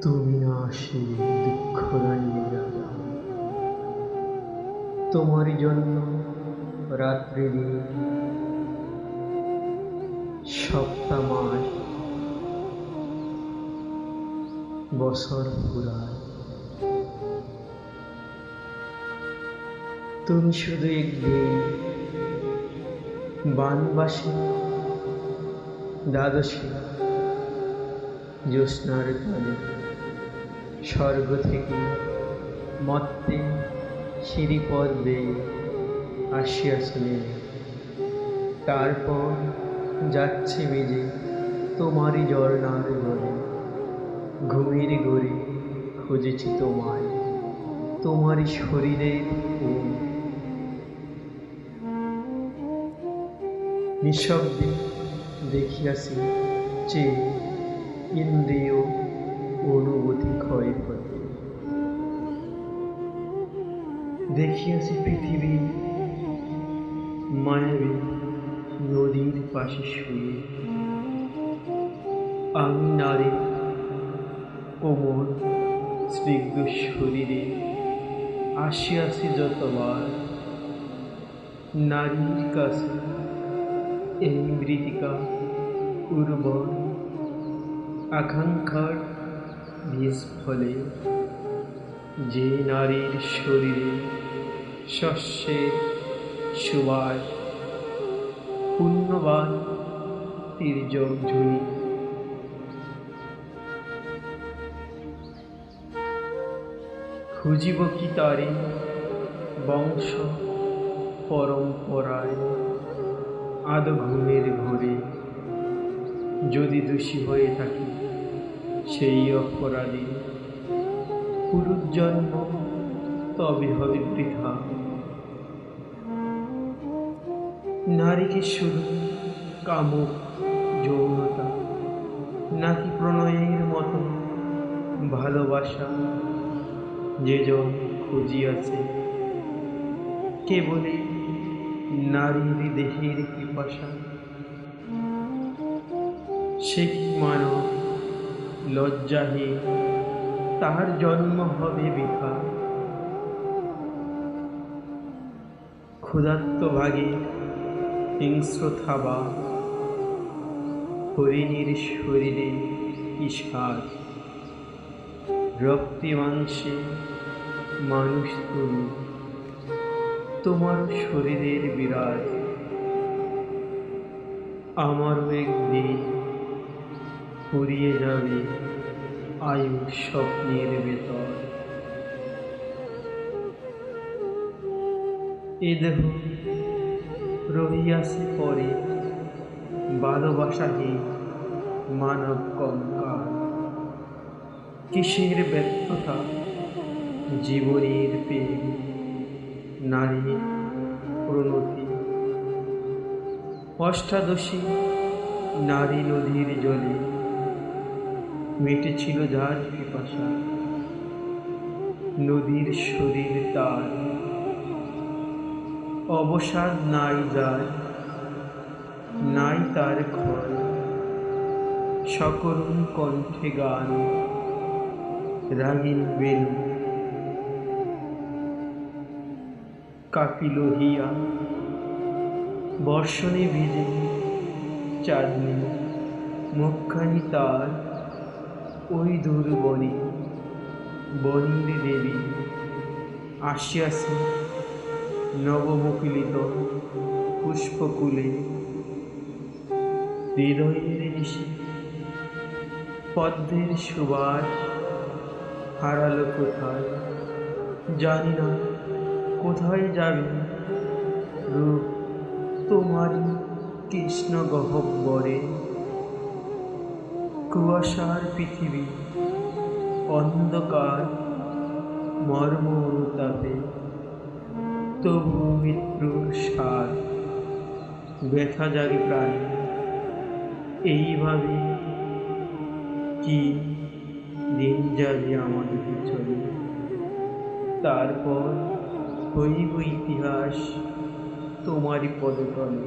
তুমি না আসলে দুঃখ রাঙিয়ে রাখা তোমারই জন্য রাত্রি দিন সপ্তাহ মাস বছর ঘুরায়। তুমি শুধু একদিন বানবাসী দ্বাদশী জ্যোৎস্নার তালে স্বর্গ থেকে মত্তে সিঁড়িপথ বেয়ে আসিয়াছিলেন। তারপর যাচ্ছে বেজে তোমারই ঝর্ণার ঘরে, ঘুমের ঘরে খুঁজেছি তোমায়, তোমারই শরীরের ফুল। নিঃশব্দে দেখিয়াছি যে ইন্দ্রিয় অনুভূতি ক্ষয় হতে, দেখিয়াছি পৃথিবী মায়াবী নদীর পাশে শুয়ে। আমি নারী কোমল স্নিগ্ধ শরীরে আসিয়াছি যতবার, নারীর কাছে এই মৃত্তিকা উর্বর আকাঙ্ক্ষার বীজ ফলে, যে নারীর শরীরে শস্যের সুবাস পুণ্যবান তির্যক ঝুলি। খুঁজিব কি তারে বংশ পরম্পরায় আদো ঘুমের ঘোরে, যদি দোষী হয়ে থাকি সেই অপরাধী পুনর্জন্ম তবে হবে বৃথা। নারীকে শুধু কামুক যৌনতা নাকি প্রণয়ের মতো ভালোবাসা যেজন খুঁজিয়াছে, কেবলই নারীর দেহের পিপাসা। সে কি মানব লজ্জাহীন, তাহার জন্ম হবে বৃথা। ক্ষুধার্ত ভাগে হিংস্র থাবা, হরিণীর শরীরে ঈশার রক্তে মাংসে মানুষ তুমি, তোমার শরীরের বিরাজ। আমারও একদিন ফুরিয়ে যাবে আয়ু স্বপ্নের ভেতর। এ দেহ রহিয়াছে পরে ভালোবাসাহীন মানব কঙ্কাল। কিসের ব্যর্থতা জীবনের প্রেম, নারী প্রণতি। অষ্টাদশী নারী নদীর জলে মেটেছিল যার পিপাসা, নদীর শরীর তার অবসাদ নাই, যার নাই তার ক্ষয়। সকরুণ কণ্ঠে গান রাগিন বেণু কাঁপিল হিয়া, বর্ষণে ভিজে চাঁদনি মুখখানি তার। ওই দূর বনে বনীর দেবী আসিয়াছে নবমুকুলিত পুষ্পকুলে, হৃদয়ের নিশে পদ্মের সুবাস হারালো কোথায়। জানি না কোথায় যাবে রূপ তোমারই কৃষ্ণ গহ্বরে। কুয়াশার পৃথিবী অন্ধকার মর্ম অনুতাপে, তবু মৃত্যুর স্বাদ ব্যথা জাগে প্রাণে। এইভাবে কি দিন যাবে আমাদের পিছনে, তারপর হইব ইতিহাস তোমারই পদতলে।